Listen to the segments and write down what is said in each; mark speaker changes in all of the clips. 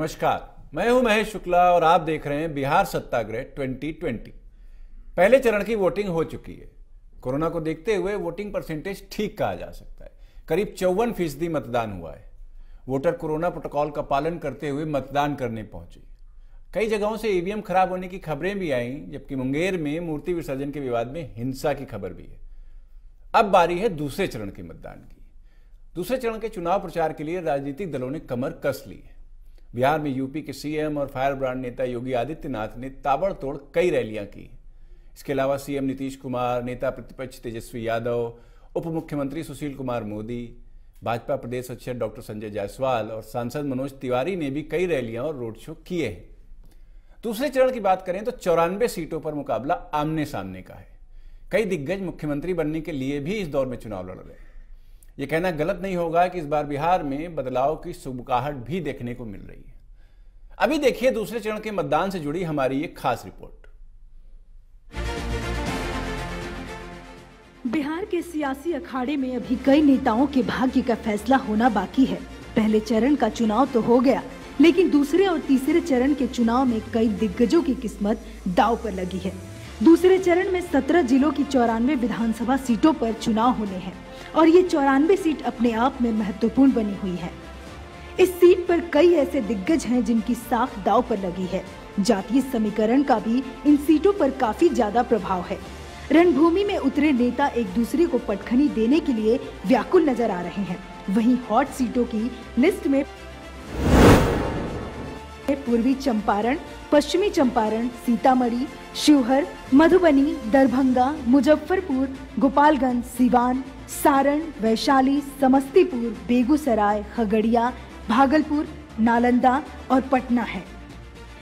Speaker 1: नमस्कार, मैं हूं महेश शुक्ला और आप देख रहे हैं बिहार सत्याग्रह 2020। पहले चरण की वोटिंग हो चुकी है। कोरोना को देखते हुए वोटिंग परसेंटेज ठीक कहा जा सकता है। करीब 54% मतदान हुआ है। वोटर कोरोना प्रोटोकॉल का पालन करते हुए मतदान करने पहुंचे। कई जगहों से ईवीएम खराब होने की खबरें भी आईं, जबकि मुंगेर में मूर्ति विसर्जन के विवाद में हिंसा की खबर भी है। अब बारी है दूसरे चरण के मतदान की। दूसरे चरण के चुनाव प्रचार के लिए राजनीतिक दलों ने कमर कस ली है। बिहार में यूपी के सीएम और फायर ब्रांड नेता योगी आदित्यनाथ ने ताबड़तोड़ कई रैलियां की। इसके अलावा सीएम नीतीश कुमार, नेता प्रतिपक्ष तेजस्वी यादव, उप मुख्यमंत्री सुशील कुमार मोदी, भाजपा प्रदेश अध्यक्ष डॉक्टर संजय जायसवाल और सांसद मनोज तिवारी ने भी कई रैलियां और रोड शो किए हैं। दूसरे चरण की बात करें तो 94 सीटों पर मुकाबला आमने सामने का है। कई दिग्गज मुख्यमंत्री बनने के लिए भी इस दौर में चुनाव लड़ रहे हैं। यह कहना गलत नहीं होगा कि इस बार बिहार में बदलाव की सुबकाहट भी देखने को मिल रही है। अभी देखिए दूसरे चरण के मतदान से जुड़ी हमारी एक खास रिपोर्ट।
Speaker 2: बिहार के सियासी अखाड़े में अभी कई नेताओं के भाग्य का फैसला होना बाकी है। पहले चरण का चुनाव तो हो गया, लेकिन दूसरे और तीसरे चरण के चुनाव में कई दिग्गजों की किस्मत दांव पर लगी है। दूसरे चरण में 17 जिलों की 94 विधानसभा सीटों पर चुनाव होने हैं और ये 94 सीट अपने आप में महत्वपूर्ण बनी हुई है। इस सीट पर कई ऐसे दिग्गज हैं जिनकी साख दांव पर लगी है। जातीय समीकरण का भी इन सीटों पर काफी ज्यादा प्रभाव है। रणभूमि में उतरे नेता एक दूसरे को पटखनी देने के लिए व्याकुल नजर आ रहे हैं। वहीं हॉट सीटों की लिस्ट में पूर्वी चंपारण, पश्चिमी चंपारण, सीतामढ़ी, शिवहर, मधुबनी, दरभंगा, मुजफ्फरपुर, गोपालगंज, सिवान, सारण, वैशाली, समस्तीपुर, बेगूसराय, खगड़िया, भागलपुर, नालंदा और पटना है।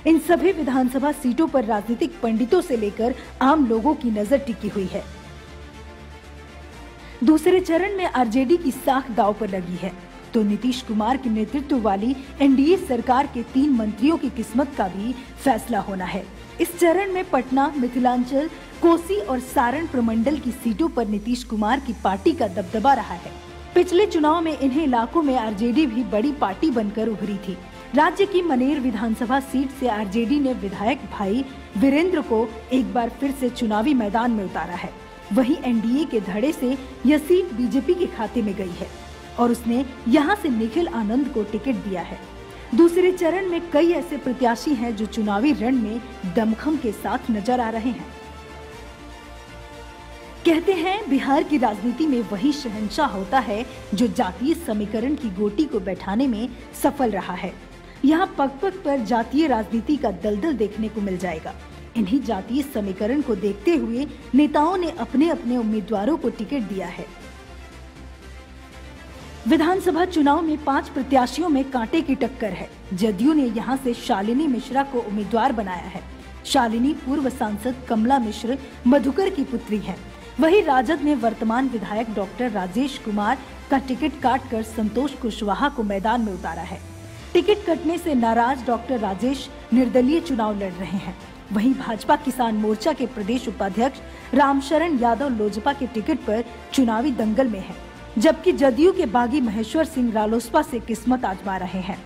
Speaker 2: इन सभी विधानसभा सीटों पर राजनीतिक पंडितों से लेकर आम लोगों की नजर टिकी हुई है। दूसरे चरण में आरजेडी की साख दांव पर लगी है, तो नीतीश कुमार के नेतृत्व वाली एनडीए सरकार के 3 मंत्रियों की किस्मत का भी फैसला होना है। इस चरण में पटना, मिथिलांचल, कोसी और सारण प्रमंडल की सीटों पर नीतीश कुमार की पार्टी का दबदबा रहा है। पिछले चुनाव में इन्हीं इलाकों में आरजेडी भी बड़ी पार्टी बनकर उभरी थी। राज्य की मनेर विधानसभा सीट से आरजेडी ने विधायक भाई वीरेंद्र को एक बार फिर से चुनावी मैदान में उतारा है। वहीं एनडीए के धड़े से यह सीट बीजेपी के खाते में गई है और उसने यहां से निखिल आनंद को टिकट दिया है। दूसरे चरण में कई ऐसे प्रत्याशी हैं जो चुनावी रण में दमखम के साथ नजर आ रहे हैं। कहते हैं बिहार की राजनीति में वही शहंशाह होता है जो जातीय समीकरण की गोटी को बैठाने में सफल रहा है। यहाँ पग पग पर जातीय राजनीति का दलदल देखने को मिल जाएगा। इन्हीं जातीय समीकरण को देखते हुए नेताओं ने अपने अपने उम्मीदवारों को टिकट दिया है। विधानसभा चुनाव में 5 प्रत्याशियों में कांटे की टक्कर है। जदयू ने यहां से शालिनी मिश्रा को उम्मीदवार बनाया है। शालिनी पूर्व सांसद कमला मिश्र मधुकर की पुत्री है। वहीं राजद ने वर्तमान विधायक डॉक्टर राजेश कुमार का टिकट काटकर संतोष कुशवाहा को मैदान में उतारा है। टिकट कटने से नाराज डॉक्टर राजेश निर्दलीय चुनाव लड़ रहे हैं। वहीं भाजपा किसान मोर्चा के प्रदेश उपाध्यक्ष रामशरण यादव लोजपा के टिकट पर चुनावी दंगल में है, जबकि जदयू के बागी महेश्वर सिंह रालोसपा से किस्मत आजमा रहे हैं।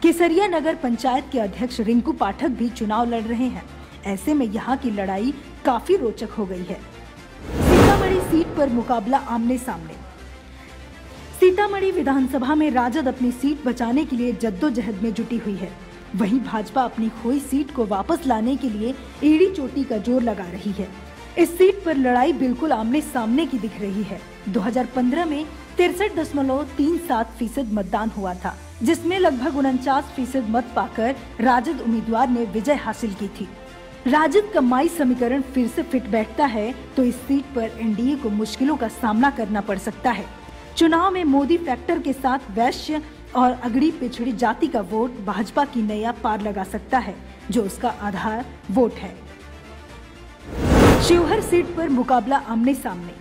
Speaker 2: केसरिया नगर पंचायत के अध्यक्ष रिंकू पाठक भी चुनाव लड़ रहे हैं। ऐसे में यहाँ की लड़ाई काफी रोचक हो गई है। सीतामढ़ी सीट पर मुकाबला आमने सामने। सीतामढ़ी विधानसभा में राजद अपनी सीट बचाने के लिए जद्दोजहद में जुटी हुई है। वहीं भाजपा अपनी खोई सीट को वापस लाने के लिए एड़ी चोटी का जोर लगा रही है। इस सीट पर लड़ाई बिल्कुल आमने सामने की दिख रही है। 2015 में 63.37% मतदान हुआ था, जिसमें लगभग 49% मत पाकर राजद उम्मीदवार ने विजय हासिल की थी। राजद का माई समीकरण फिर से फिट बैठता है तो इस सीट पर एनडीए को मुश्किलों का सामना करना पड़ सकता है। चुनाव में मोदी फैक्टर के साथ वैश्य और अगड़ी पिछड़ी जाति का वोट भाजपा की नैया पार लगा सकता है, जो उसका आधार वोट है। शिवहर सीट पर मुकाबला आमने सामने।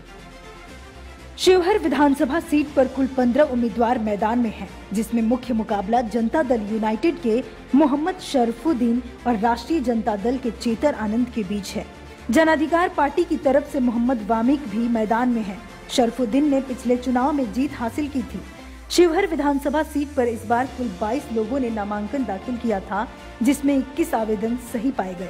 Speaker 2: शिवहर विधानसभा सीट पर कुल 15 उम्मीदवार मैदान में हैं, जिसमें मुख्य मुकाबला जनता दल यूनाइटेड के मोहम्मद शरफुद्दीन और राष्ट्रीय जनता दल के चेतर आनंद के बीच है। जन अधिकार पार्टी की तरफ से मोहम्मद वामिक भी मैदान में हैं। शरफुद्दीन ने पिछले चुनाव में जीत हासिल की थी। शिवहर विधानसभा सीट पर इस बार कुल 22 लोगों ने नामांकन दाखिल किया था, जिसमें 21 आवेदन सही पाए गए।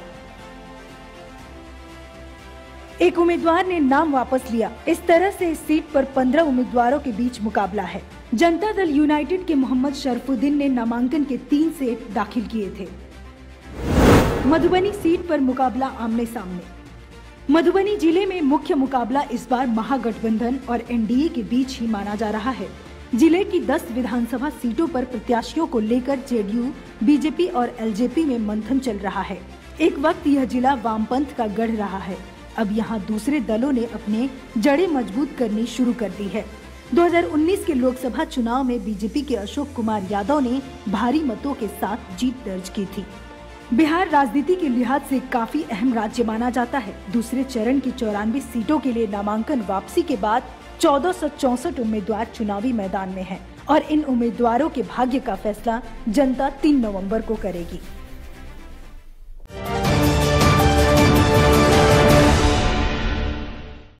Speaker 2: एक उम्मीदवार ने नाम वापस लिया। इस तरह से इस सीट पर 15 उम्मीदवारों के बीच मुकाबला है। जनता दल यूनाइटेड के मोहम्मद शरफुद्दीन ने नामांकन के 3 सेट दाखिल किए थे। मधुबनी सीट पर मुकाबला आमने सामने। मधुबनी जिले में मुख्य मुकाबला इस बार महागठबंधन और एनडीए के बीच ही माना जा रहा है। जिले की 10 विधानसभा सीटों पर प्रत्याशियों को लेकर जेडीयू, बीजेपी और एलजेपी में मंथन चल रहा है। एक वक्त यह जिला वामपंथ का गढ़ रहा है। अब यहाँ दूसरे दलों ने अपने जड़ें मजबूत करनी शुरू कर दी है। 2019 के लोकसभा चुनाव में बीजेपी के अशोक कुमार यादव ने भारी मतों के साथ जीत दर्ज की थी। बिहार राजनीति के लिहाज से काफी अहम राज्य माना जाता है। दूसरे चरण की 94 सीटों के लिए नामांकन वापसी के बाद 1464 उम्मीदवार चुनावी मैदान में हैं और इन उम्मीदवारों के भाग्य का फैसला जनता 3 नवंबर को करेगी।